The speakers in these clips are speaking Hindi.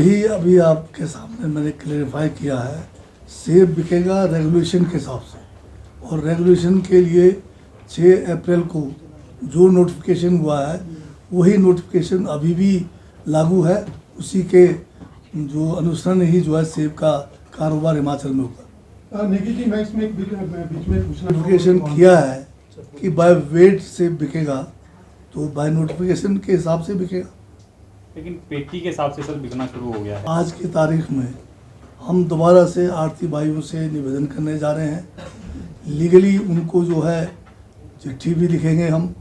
वही अभी आपके सामने मैंने क्लेरिफाई किया है। सेब बिकेगा रेगुलेशन के हिसाब से, और रेगुलेशन के लिए 6 अप्रैल को जो नोटिफिकेशन हुआ है वही नोटिफिकेशन अभी भी लागू है। उसी के जो अनुसरण ही जो है सेब का कारोबार हिमाचल में होगा। नेगी जी, मैं इसमें बीच में पूछना नोटिफिकेशन किया है कि बाय वेट सेब बिकेगा, तो बाय नोटिफिकेशन के हिसाब से बिकेगा। लेकिन पेटी के हिसाब से सर बिकना शुरू हो गया है। आज की तारीख में हम दोबारा से आड़ती भाइयों से निवेदन करने जा रहे हैं। लीगली उनको जो है चिट्ठी भी लिखेंगे हम,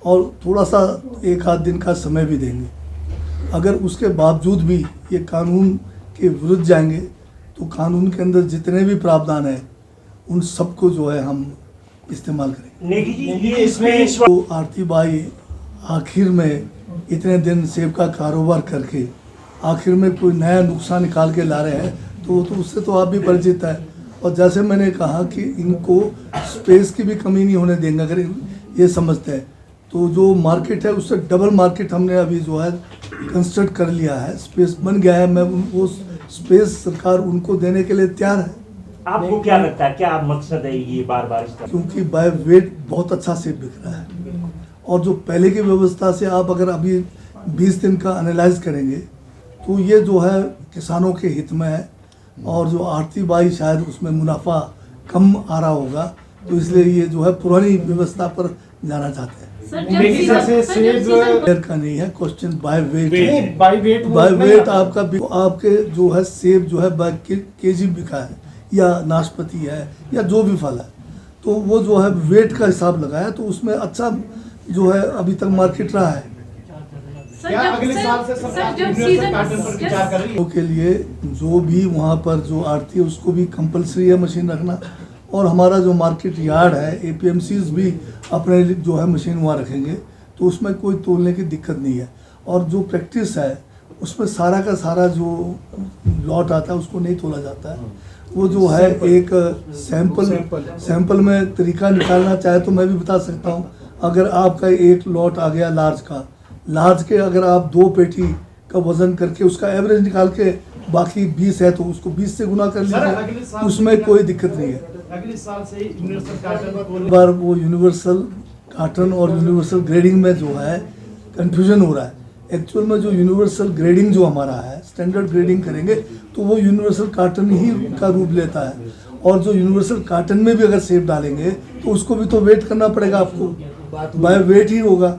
और थोड़ा सा 1 आध दिन का समय भी देंगे। अगर उसके बावजूद भी ये कानून के विरुद्ध जाएंगे तो कानून के अंदर जितने भी प्रावधान हैं उन सबको जो है हम इस्तेमाल करेंगे। नेगी जी, ये इसमें तो आरती बाई आखिर में इतने दिन सेब का कारोबार करके आखिर में कोई नया नुकसान निकाल के ला रहे हैं, तो उससे तो आप भी परिचित है। और जैसे मैंने कहा कि इनको स्पेस की भी कमी नहीं होने देंगे। अगर ये समझते हैं तो जो मार्केट है उससे डबल मार्केट हमने अभी जो है कंस्ट्रक्ट कर लिया है, स्पेस बन गया है। मैं वो स्पेस सरकार उनको देने के लिए तैयार है। आपको क्या लगता है, क्या मकसद है ये बार बार इस तरह? क्योंकि बाय वेट बहुत अच्छा सेब बिक रहा है, और जो पहले की व्यवस्था से आप अगर अभी 20 दिन का एनालाइज करेंगे तो ये जो है किसानों के हित में है, और जो आड़ती बाई शायद उसमें मुनाफा कम आ रहा होगा, तो इसलिए ये जो है पुरानी व्यवस्था पर जाना चाहते हैं। का नहीं है question, by weight. By weight आपके जो है सेब जो है बाय केजी बिका है, या नाशपाती है, या जो भी फल है, तो वो जो है वेट का हिसाब लगाया, तो उसमें अच्छा जो है अभी तक मार्केट रहा है। अगले साल से सरकार विचार कर रही है के लिए जो भी वहाँ पर जो आड़ती है उसको भी कंपलसरी है मशीन रखना, और हमारा जो मार्केट यार्ड है APMCs भी अपने जो है मशीन वहाँ रखेंगे, तो उसमें कोई तोलने की दिक्कत नहीं है। और जो प्रैक्टिस है उसमें सारा का सारा जो लॉट आता है उसको नहीं तोला जाता है। वो जो है एक सैंपल में तरीका निकालना चाहे तो मैं भी बता सकता हूँ। अगर आपका एक लॉट आ गया लार्ज के अगर आप 2 पेटी का वजन करके उसका एवरेज निकाल के बाकी 20 है तो उसको 20 से गुना कर लीजिए, उसमें कोई दिक्कत नहीं है। अगले साल से यूनिवर्सल कार्टन बार वो यूनिवर्सल कार्टन और यूनिवर्सल ग्रेडिंग में जो है कंफ्यूजन हो रहा है। एक्चुअल में जो यूनिवर्सल ग्रेडिंग जो हमारा है, स्टैंडर्ड ग्रेडिंग करेंगे तो वो यूनिवर्सल कार्टन ही का रूप लेता है, और जो यूनिवर्सल कार्टन में भी अगर सेब डालेंगे तो उसको भी तो वेट करना पड़ेगा आपको, बाय वेट ही होगा।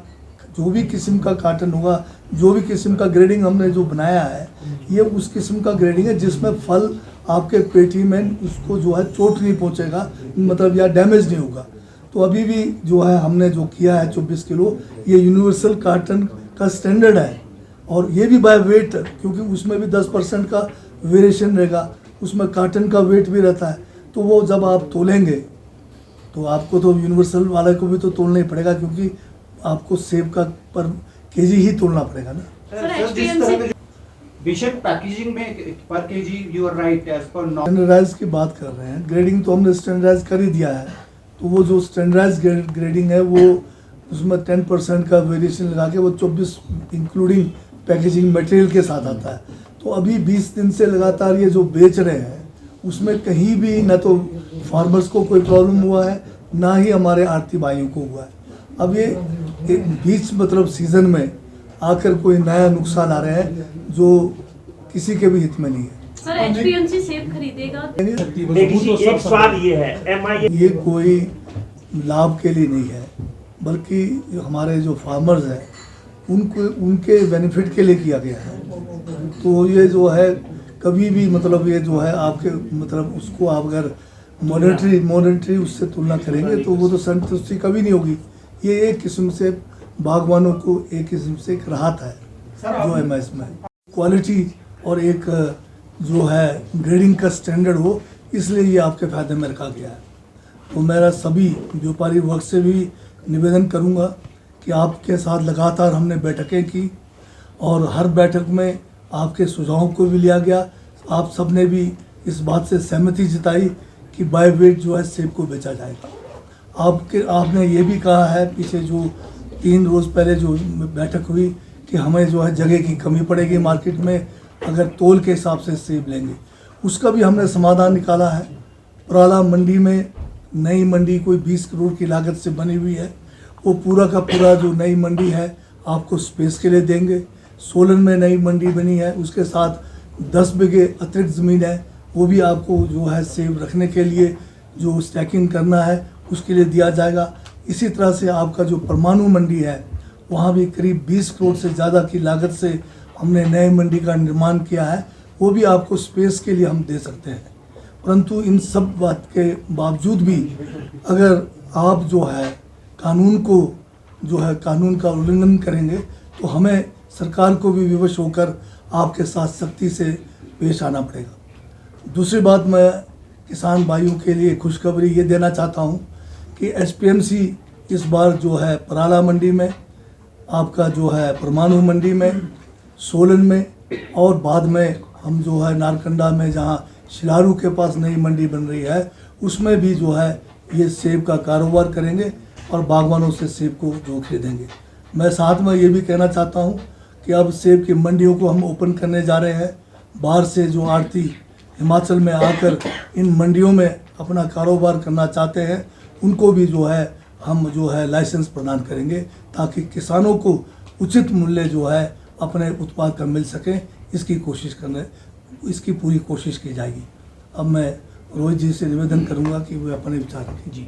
जो भी किस्म का कार्टन होगा, जो भी किस्म का ग्रेडिंग हमने जो बनाया है, ये उस किस्म का ग्रेडिंग है जिसमें फल आपके पेटी में उसको जो है चोट नहीं पहुंचेगा, मतलब या डैमेज नहीं होगा। तो अभी भी जो है हमने जो किया है 24 किलो, ये यूनिवर्सल कार्टन का स्टैंडर्ड है, और ये भी बाय वेट, क्योंकि उसमें भी 10% का वेरिएशन रहेगा, उसमें कार्टन का वेट भी रहता है। तो वो जब आप तोलेंगे तो आपको तो यूनिवर्सल वाले को भी तो तोलना ही पड़ेगा, क्योंकि आपको सेब का पर केजी ही तोलना पड़ेगा ना। विशेष पैकेजिंग में per kg you are right as per standardise की बात कर रहे हैं, ग्रेडिंग तो हमने स्टैंडर्डाइज कर ही दिया है। तो वो जो स्टैंडर्डाइज ग्रेडिंग है वो उसमें 10% का वेरिएशन लगा के वो 24 इंक्लूडिंग पैकेजिंग मटेरियल के साथ आता है। तो अभी 20 दिन से लगातार ये जो बेच रहे हैं उसमें कहीं भी ना तो फार्मर्स को कोई प्रॉब्लम हुआ है, ना ही हमारे आड़ती भाइयों को हुआ है। अब ये बीच मतलब सीजन में आकर कोई नया नुकसान आ रहे हैं जो किसी के भी हित में नहीं है। सर HPMC सेब खरीदेगा? एक सवाल ये है, ये कोई लाभ के लिए नहीं है, बल्कि हमारे जो फार्मर्स हैं उनको उनके बेनिफिट के लिए किया गया है। तो ये जो है कभी भी मतलब ये जो है आपके मतलब उसको आप अगर मॉनेटरी उससे तुलना करेंगे तो वो तो संतुष्टि कभी नहीं होगी। ये एक किस्म से बागवानों को एक किस्म से एक राहत है जो है इसमें क्वालिटी और एक जो है ग्रेडिंग का स्टैंडर्ड हो, इसलिए ये आपके फायदे में रखा गया है। तो मेरा सभी व्यापारी वर्ग से भी निवेदन करूंगा कि आपके साथ लगातार हमने बैठकें की, और हर बैठक में आपके सुझावों को भी लिया गया। आप सब ने भी इस बात से सहमति जताई कि बाय वेट जो है सेब को बेचा जाएगा। आपने ये भी कहा है पीछे जो 3 रोज़ पहले जो बैठक हुई कि हमें जो है जगह की कमी पड़ेगी मार्केट में, अगर तोल के हिसाब से सेब लेंगे। उसका भी हमने समाधान निकाला है। पराला मंडी में नई मंडी कोई 20 करोड़ की लागत से बनी हुई है, वो पूरा का पूरा जो नई मंडी है आपको स्पेस के लिए देंगे। सोलन में नई मंडी बनी है, उसके साथ 10 बीघे अतिरिक्त ज़मीन है, वो भी आपको जो है सेब रखने के लिए जो स्टैकिंग करना है उसके लिए दिया जाएगा। इसी तरह से आपका जो परमाणु मंडी है वहाँ भी करीब 20 करोड़ से ज़्यादा की लागत से हमने नए मंडी का निर्माण किया है, वो भी आपको स्पेस के लिए हम दे सकते हैं। परंतु इन सब बात के बावजूद भी अगर आप जो है कानून का उल्लंघन करेंगे तो हमें सरकार को भी विवश होकर आपके साथ सख्ती से पेश आना पड़ेगा। दूसरी बात, मैं किसान भाइयों के लिए खुशखबरी ये देना चाहता हूँ कि एसपीएमसी इस बार जो है पराला मंडी में, आपका जो है परमाणु मंडी में, सोलन में और बाद में हम जो है नारकंडा में जहाँ शिलारू के पास नई मंडी बन रही है उसमें भी जो है ये सेब का कारोबार करेंगे और बागवानों से सेब को जो खरीदेंगे। मैं साथ में ये भी कहना चाहता हूँ कि अब सेब की मंडियों को हम ओपन करने जा रहे हैं। बाहर से जो आड़ती हिमाचल में आकर इन मंडियों में अपना कारोबार करना चाहते हैं उनको भी जो है हम जो है लाइसेंस प्रदान करेंगे ताकि किसानों को उचित मूल्य जो है अपने उत्पाद का मिल सके, इसकी पूरी कोशिश की जाएगी। अब मैं रोहित जी से निवेदन करूंगा कि वे अपने विचार रखें। जी,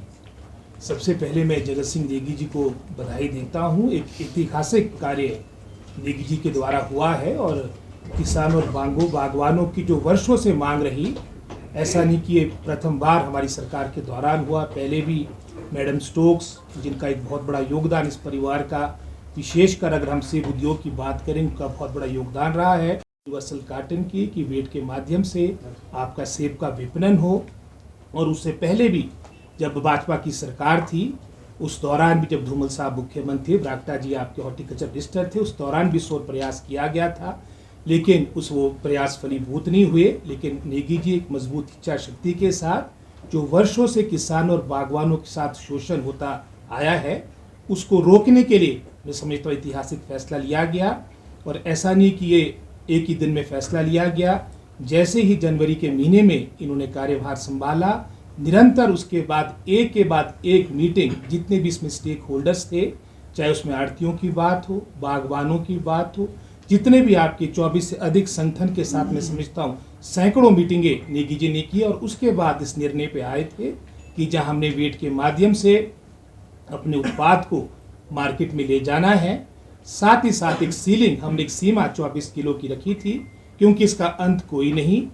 सबसे पहले मैं जगत सिंह नेगी जी को बधाई देता हूँ। एक ऐतिहासिक कार्य नेगी जी के द्वारा हुआ है और किसानों और बागवानों की जो वर्षों से मांग रही, ऐसा नहीं कि ये प्रथम बार हमारी सरकार के दौरान हुआ। पहले भी मैडम स्टोक्स, जिनका एक बहुत बड़ा योगदान इस परिवार का, विशेषकर अगर हम सेब उद्योग की बात करें, उनका बहुत बड़ा योगदान रहा है यूनिवर्सल कार्टन की कि वेट के माध्यम से आपका सेब का विपणन हो। और उससे पहले भी जब भाजपा की सरकार थी उस दौरान भी, जब धूमल साहब मुख्यमंत्री, बरागटा जी आपके हॉर्टिकल्चर मिनिस्टर थे, उस दौरान भी शोध प्रयास किया गया था, लेकिन वो प्रयास फलीभूत नहीं हुए। लेकिन नेगी जी एक मजबूत इच्छा शक्ति के साथ जो वर्षों से किसानों और बागवानों के साथ शोषण होता आया है उसको रोकने के लिए मैं समझता हूँ ऐतिहासिक फैसला लिया गया। और ऐसा नहीं कि ये एक ही दिन में फैसला लिया गया। जैसे ही जनवरी के महीने में इन्होंने कार्यभार संभाला, निरंतर उसके बाद एक मीटिंग, जितने भी इसमें स्टेक होल्डर्स थे, चाहे उसमें आड़तियों की बात हो, बागवानों की बात हो, जितने भी आपके 24 से अधिक संगठन के साथ मैं समझता हूँ सैकड़ों मीटिंगें नेगी जी ने की और उसके बाद इस निर्णय पे आए थे कि जहाँ हमने वेट के माध्यम से अपने उत्पाद को मार्केट में ले जाना है, साथ ही साथ एक सीलिंग, हमने एक सीमा 24 किलो की रखी थी, क्योंकि इसका अंत कोई नहीं।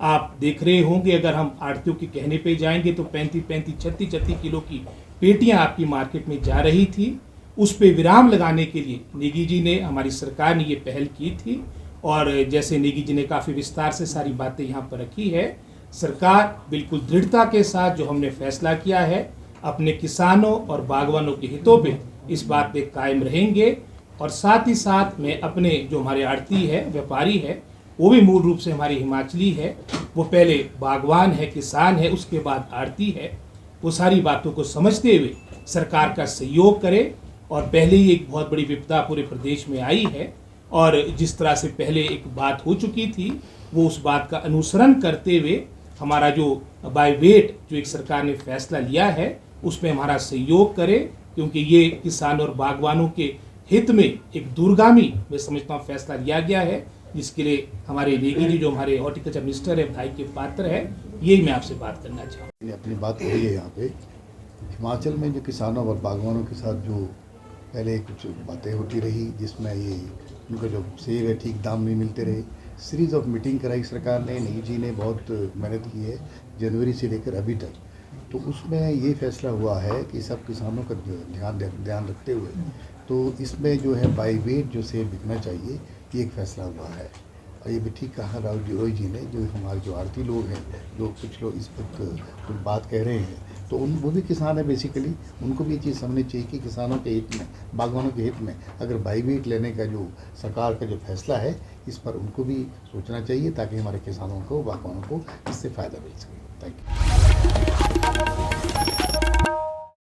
आप देख रहे होंगे, अगर हम आड़तियों के कहने पे जाएंगे तो 36 किलो की पेटियां आपकी मार्केट में जा रही थी। उस पे विराम लगाने के लिए नेगी जी ने, हमारी सरकार ने ये पहल की थी। और जैसे नेगी जी ने काफ़ी विस्तार से सारी बातें यहाँ पर रखी है, सरकार बिल्कुल दृढ़ता के साथ जो हमने फैसला किया है अपने किसानों और बागवानों के हितों पे इस बात पे कायम रहेंगे। और साथ ही साथ में अपने जो हमारे आड़ती है, व्यापारी है, वो भी मूल रूप से हमारी हिमाचली है, वो पहले बागवान है, किसान है, उसके बाद आड़ती है, वो सारी बातों को समझते हुए सरकार का सहयोग करे। और पहले ही एक बहुत बड़ी विपदा पूरे प्रदेश में आई है और जिस तरह से पहले एक बात हो चुकी थी, वो उस बात का अनुसरण करते हुए हमारा जो बाय वेट जो एक सरकार ने फैसला लिया है उसमें हमारा सहयोग करे, क्योंकि ये किसान और बागवानों के हित में एक दूरगामी मैं समझता हूँ फैसला लिया गया है, जिसके लिए हमारे नेगी जी जो हमारे हॉर्टिकल्चर मिनिस्टर है, बधाई के पात्र है। यही मैं आपसे बात करना चाहूँ। अपनी बात कही है यहाँ पे हिमाचल में जो किसानों और बागवानों के साथ जो पहले कुछ बातें होती रही, जिसमें ये उनका जो सेब है ठीक दाम नहीं मिलते रहे, सीरीज़ ऑफ मीटिंग कराई सरकार ने, नेगी जी ने बहुत मेहनत की है जनवरी से लेकर अभी तक। तो उसमें ये फैसला हुआ है कि सब किसानों का ध्यान रखते हुए तो इसमें जो है बाई वेट जो सेब बिकना चाहिए, ये एक फैसला हुआ है। और ये भी ठीक कहा रोहित जी ने, जो हमारे जो आड़ती लोग हैं, जो कुछ लोग इस वक्त कुछ बात कह रहे हैं, तो वो भी किसान है बेसिकली, उनको भी ये चीज़ समझनी चाहिए कि किसानों के हित में, बागवानों के हित में अगर बाई वेट लेने का जो सरकार का जो फैसला है, इस पर उनको भी सोचना चाहिए ताकि हमारे किसानों को, बागवानों को इससे फ़ायदा मिल सके। Thank you.